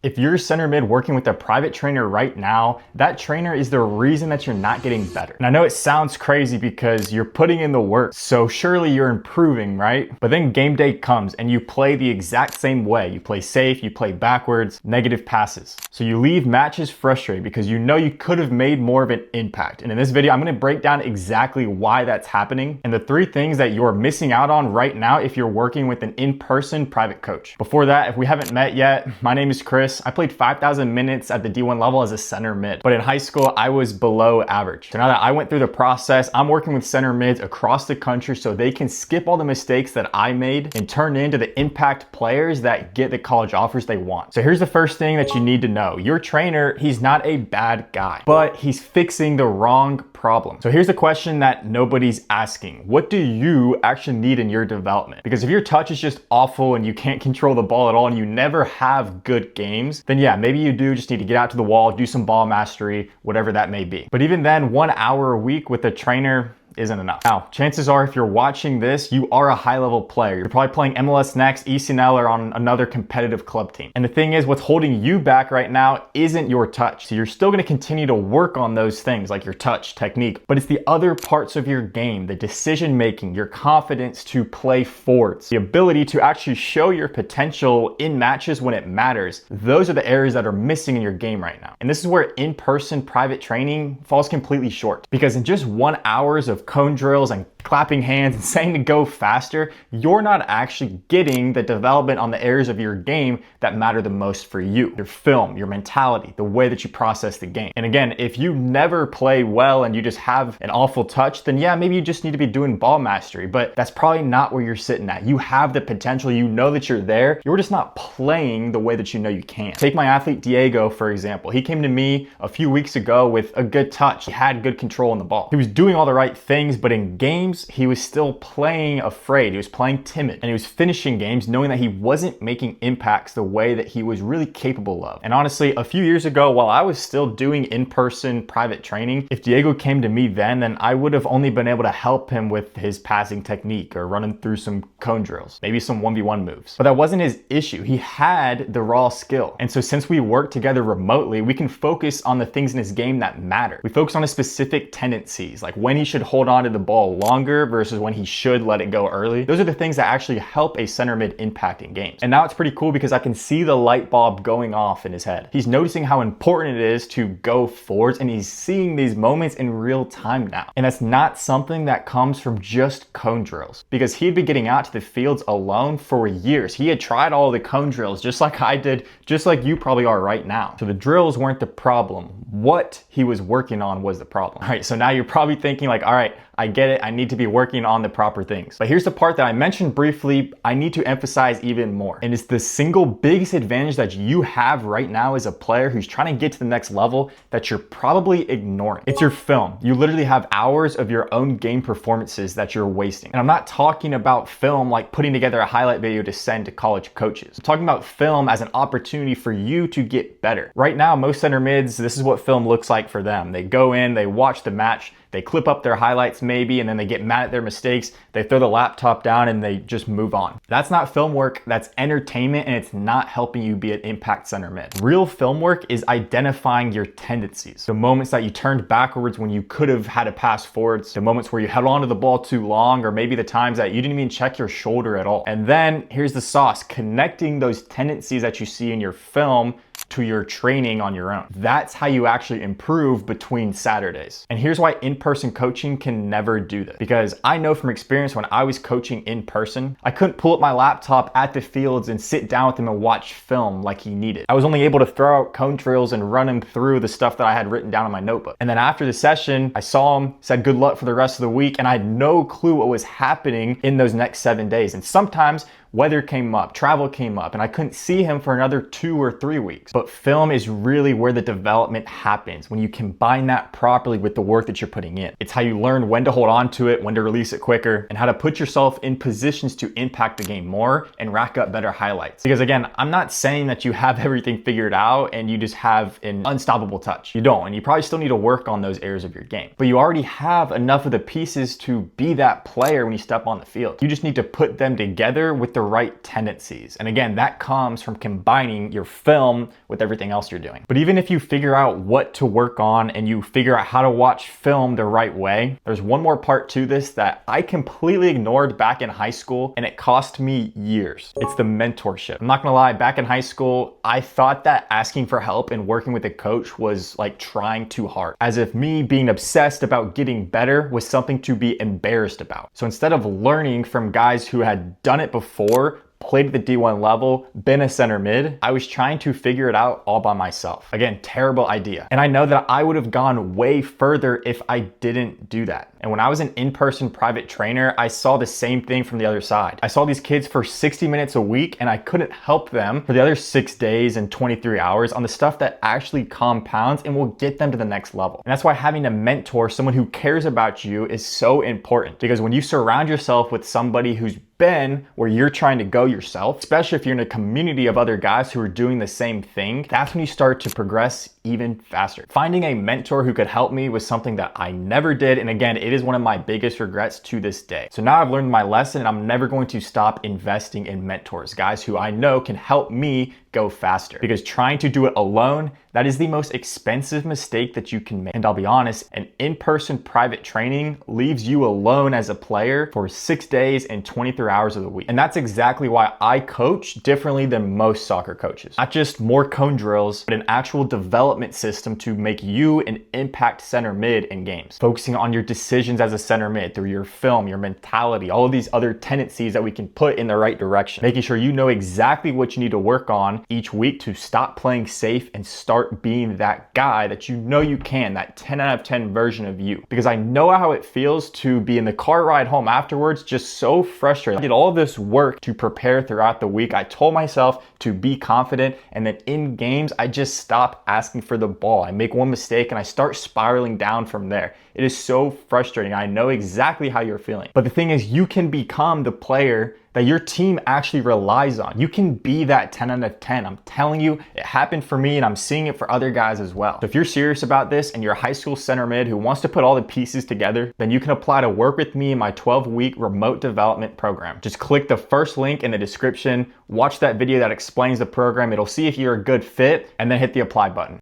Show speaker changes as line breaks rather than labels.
If you're center mid working with a private trainer right now, that trainer is the reason that you're not getting better. And I know it sounds crazy because you're putting in the work, so surely you're improving, right? But then game day comes and you play the exact same way. You play safe, you play backwards, negative passes. So you leave matches frustrated because you know you could have made more of an impact. And in this video, I'm gonna break down exactly why that's happening and the 3 things that you're missing out on right now if you're working with an in-person private coach. Before that, if we haven't met yet, my name is Chris. I played 5,000 minutes at the D1 level as a center mid, but in high school, I was below average. So now that I went through the process, I'm working with center mids across the country so they can skip all the mistakes that I made and turn into the impact players that get the college offers they want. So here's the first thing that you need to know. Your trainer, he's not a bad guy, but he's fixing the wrong problem. So here's the question that nobody's asking. What do you actually need in your development? Because if your touch is just awful and you can't control the ball at all and you never have good games, then yeah, maybe you do just need to get out to the wall, do some ball mastery, whatever that may be. But even then, 1 hour a week with a trainer isn't enough. Now, chances are if you're watching this, you are a high-level player. You're probably playing MLS Next, ECNL, or on another competitive club team. And the thing is, what's holding you back right now isn't your touch. So you're still gonna continue to work on those things like your touch, technique, but it's the other parts of your game, the decision-making, your confidence to play forwards, the ability to actually show your potential in matches when it matters. Those are the areas that are missing in your game right now. And this is where in-person private training falls completely short. Because in just 1 hour of cone drills and clapping hands and saying to go faster, you're not actually getting the development on the areas of your game that matter the most for you. Your film, your mentality, the way that you process the game. And again, if you never play well and you just have an awful touch, then yeah, maybe you just need to be doing ball mastery, but that's probably not where you're sitting at. You have the potential, you know that you're there, you're just not playing the way that you know you can. Take my athlete Diego, for example. He came to me a few weeks ago with a good touch. He had good control on the ball. He was doing all the right things, but in games, he was still playing afraid. He was playing timid, and he was finishing games knowing that he wasn't making impacts the way that he was really capable of. And honestly, a few years ago, while I was still doing in-person private training, if Diego came to me then I would have only been able to help him with his passing technique or running through some cone drills, maybe some 1v1 moves. But that wasn't his issue. He had the raw skill. And so since we work together remotely, we can focus on the things in his game that matter. We focus on his specific tendencies, like when he should hold on to the ball longer versus when he should let it go early. Those are the things that actually help a center mid impact in games. And now it's pretty cool because I can see the light bulb going off in his head. He's noticing how important it is to go forwards, and he's seeing these moments in real time now. And that's not something that comes from just cone drills, because he'd been getting out to the fields alone for years. He had tried all the cone drills just like I did, just like you probably are right now. So the drills weren't the problem. What he was working on was the problem. All right, so now you're probably thinking like, all right, I get it. I need to be working on the proper things. But here's the part that I mentioned briefly, I need to emphasize even more. And it's the single biggest advantage that you have right now as a player who's trying to get to the next level that you're probably ignoring. It's your film. You literally have hours of your own game performances that you're wasting. And I'm not talking about film like putting together a highlight video to send to college coaches. I'm talking about film as an opportunity for you to get better. Right now, most center mids, this is what film looks like for them. They go in, they watch the match, they clip up their highlights maybe, and then they get mad at their mistakes. They throw the laptop down and they just move on. That's not film work, that's entertainment, and it's not helping you be an impact center mid. Real film work is identifying your tendencies. The moments that you turned backwards when you could have had a pass forwards, the moments where you held onto the ball too long, or maybe the times that you didn't even check your shoulder at all. And then here's the sauce, connecting those tendencies that you see in your film to your training on your own. That's how you actually improve between Saturdays. And here's why in-person coaching can never do this. Because I know from experience when I was coaching in person, I couldn't pull up my laptop at the fields and sit down with him and watch film like he needed. I was only able to throw out cone drills and run him through the stuff that I had written down in my notebook. And then after the session, I saw him, said good luck for the rest of the week, and I had no clue what was happening in those next 7 days. And sometimes weather came up, travel came up, and I couldn't see him for another 2 or 3 weeks. But film is really where the development happens, when you combine that properly with the work that you're putting in. It's how you learn when to hold on to it, when to release it quicker, and how to put yourself in positions to impact the game more and rack up better highlights. Because again, I'm not saying that you have everything figured out and you just have an unstoppable touch. You don't, and you probably still need to work on those areas of your game. But you already have enough of the pieces to be that player when you step on the field. You just need to put them together with the right tendencies. And again, that comes from combining your film with everything else you're doing. But even if you figure out what to work on and you figure out how to watch film the right way, there's one more part to this that I completely ignored back in high school, and it cost me years. It's the mentorship. I'm not gonna lie, back in high school, I thought that asking for help and working with a coach was like trying too hard, as if me being obsessed about getting better was something to be embarrassed about. So instead of learning from guys who had done it before, played at the D1 level, been a center mid, I was trying to figure it out all by myself. Again, terrible idea. And I know that I would have gone way further if I didn't do that. And when I was an in-person private trainer, I saw the same thing from the other side. I saw these kids for 60 minutes a week, and I couldn't help them for the other 6 days and 23 hours on the stuff that actually compounds and will get them to the next level. And that's why having a mentor, someone who cares about you, is so important. Because when you surround yourself with somebody who's been where you're trying to go yourself, especially if you're in a community of other guys who are doing the same thing, that's when you start to progress even faster. Finding a mentor who could help me was something that I never did, and again, it is one of my biggest regrets to this day. So now I've learned my lesson, and I'm never going to stop investing in mentors, guys who I know can help me go faster. Because trying to do it alone, that is the most expensive mistake that you can make. And I'll be honest, an in-person private training leaves you alone as a player for 6 days and 23 hours of the week. And that's exactly why I coach differently than most soccer coaches. Not just more cone drills, but an actual development system to make you an impact center mid in games. Focusing on your decisions as a center mid through your film, your mentality, all of these other tendencies that we can put in the right direction. Making sure you know exactly what you need to work on each week to stop playing safe and start being that guy that you know you can, that 10 out of 10 version of you. Because I know how it feels to be in the car ride home afterwards, just so frustrated. I did all this work to prepare throughout the week. I told myself to be confident, and then in games, I just stop asking for the ball. I make one mistake and I start spiraling down from there. It is so frustrating. I know exactly how you're feeling. But the thing is, you can become the player that your team actually relies on. You can be that 10 out of 10. I'm telling you, it happened for me, and I'm seeing it for other guys as well. So if you're serious about this and you're a high school center mid who wants to put all the pieces together, then you can apply to work with me in my 12-week remote development program. Just click the first link in the description, watch that video that explains the program. It'll see if you're a good fit, and then hit the apply button.